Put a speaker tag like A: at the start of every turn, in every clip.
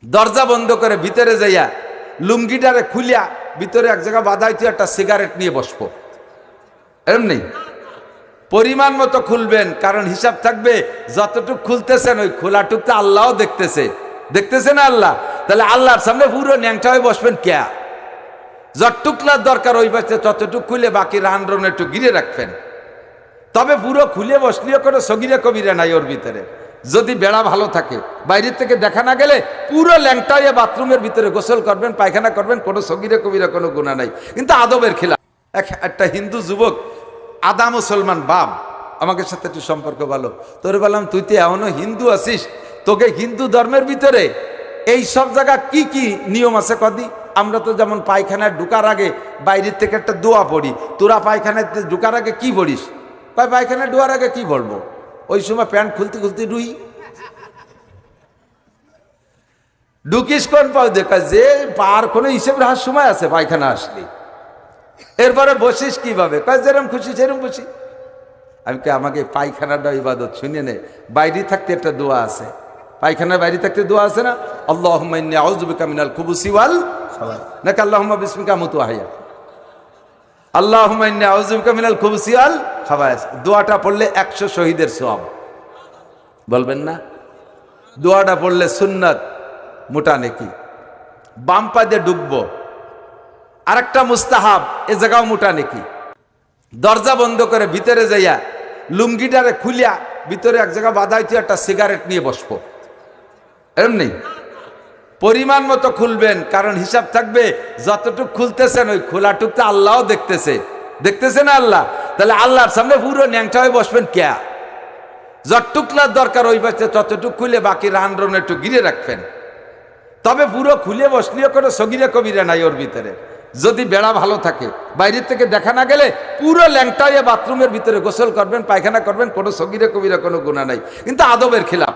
A: দরজা বন্ধ করে ভিতরে যাইয়া লুঙ্গিটারে খুলিয়া ভিতরে এক জায়গা বাধা হইতে একটা সিগারেট নিয়ে বসবো, এমনি পরিমাণ মতো খুলবেন, কারণ হিসাব থাকবে যতটুক খুলতেছেন ওই খোলাটুকতে আল্লাহও দেখতেছে, দেখতেছে না আল্লাহ? তাহলে আল্লাহর সামনে পুরো ন্যাংটা হয়ে বসবেন কে? যতটুকলার দরকার ওই পাশে ততটুক খুলে বাকি রান একটু ঘিরে রাখবেন। তবে পুরো খুলে বসলেও কোনো সগিরে কবিরে নাই ওর ভিতরে। যদি বেড়া ভালো থাকে, বাইরের থেকে দেখা না গেলে পুরো ল্যাংটা হয়ে বাথরুমের ভিতরে গোসল করবেন, পায়খানা করবেন, কোনো সগিরে কবিরে কোনো গুনাহ নাই, কিন্তু আদবের খেলা। একটা হিন্দু যুবক আদা মুসলমান বাপ আমাকে সাথে একটু সম্পর্ক ভালো, তোরে বললাম তুই তো এখনো হিন্দু আছিস, তোকে হিন্দু ধর্মের ভিতরে এই সব জায়গা কি কি নিয়ম আছে কদি? আমরা তো যেমন পায়খানায় ঢুকার আগে বাইরের থেকে একটা দোয়া পড়ি, তোরা পায়খানায় ঢুকার আগে কি পড়িস? পায়খানায় ঢোয়ার আগে কি বলবো? ওই সময় প্যান্ট খুলতে খুলতে রুই ঢুকিস কোন পাও দেখা যে পার কোনো হিসেব রাখার সময় আছে পায়খানা আসলে। এরপরে বসিস কিভাবে? যেরকম খুশি সেরকম বসি। আমি কে আমাকে পায়খানাটা ইবাদত শুনে নে, বাইরে থাকতে একটা দোয়া আছে, পায়খানার বাইরে থাকতে দোয়া আছে না? আল্লাহুম্মা ইন্নী আউযু বিকা মিনাল খুবুসি ওয়াল নাকি আল্লাহুম্মা বিসমিকা মুতু আহইয়া, আল্লাহুম্মা ইন্নী আউযু বিকা মিনাল খুবুসি ওয়াল খাবায়েস। দোয়াটা পড়লে 100 শহীদের সওয়াব। বলবেন না? দোয়াটা পড়লে সুন্নাত, মোটা নেকি। বাম পা দিয়ে ডুববো, আরেকটা মুস্তাহাব, এ জায়গাও মোটা নেকি। দরজা বন্ধ করে ভিতরে যাইয়া লুঙ্গিটারে খুলিয়া ভিতরে এক জায়গা বাধা হইতে একটা সিগারেট নিয়ে বসবো, এমনি পরিমাণ মতো খুলবেন, কারণ হিসাব থাকবে যতটুক খুলতেছেন ওই খোলাটুকতে আল্লাহও দেখতেছে, দেখতেছে না আল্লাহ? তাহলে আল্লাহর সামনে পুরো ন্যাংটা হয়ে বসবেন কে? যতটুকলার দরকার ওই পাশে ততটুক খুলে বাকি রান একটু ঘিরে রাখবেন। তবে পুরো খুলে বসলেও কোনো সগিরে কবিরে নাই ওর ভিতরে। যদি বেড়া ভালো থাকে, বাইরের থেকে দেখা না গেলে পুরো ল্যাংটা হয়ে বাথরুমের ভিতরে গোসল করবেন, পায়খানা করবেন, কোনো সগিরে কবিরে কোনো গুনাহ নাই, কিন্তু আদবের খেলাফ।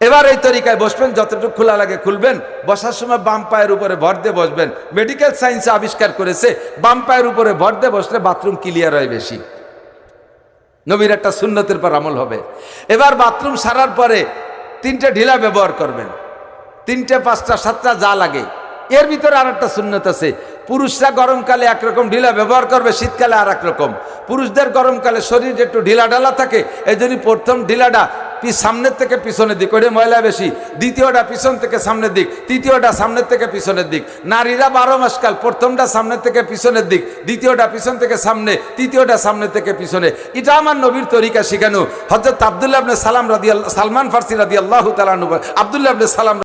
A: এবার এই তরিকায় বসবেন, যতটুকু খোলা লাগে খুলবেন। বসার সময় বাম পায়ের উপরে ভর দিয়ে বসবেন। মেডিকেল সায়েন্সে আবিষ্কার করেছে বাম পায়ের উপরে ভর দিয়ে বসলে বাথরুম ক্লিয়ার হয় বেশি। নবীর একটা সুন্নতের পর আমল হবে। এবার বাথরুম সারার পরে 3টে ঢিলা ব্যবহার করবেন, 3টে 5টা 7টা যা লাগে। এর ভিতরে আর একটা সুন্নত আছে, পুরুষরা গরমকালে একরকম ঢিলা ব্যবহার করবে, শীতকালে আর এক রকম। পুরুষদের গরমকালে শরীর একটু ঢিলা ঢালা থাকে, এই জন্য প্রথম ঢিলাটা সামনের থেকে পিছনের দিক, ওটা ময়লা বেশি। দ্বিতীয়টা পিছন থেকে সামনের দিক, তৃতীয়টা সামনের থেকে পিছনের দিক। নারীরা 12 মাস কাল প্রথমটা সামনের থেকে পিছনের দিক, দ্বিতীয়টা পিছন থেকে সামনে, তৃতীয়টা সামনের থেকে পিছনে। এটা আমার নবীর তরিকা শিখানো। হযরত আব্দুল্লাহ ইবনে সালাম রাদিয়াল্লাহু, সালমান ফারসি রাদিয়াল্লাহু তাআলা আনহু, আব্দুল্লাহ ইবনে সালাম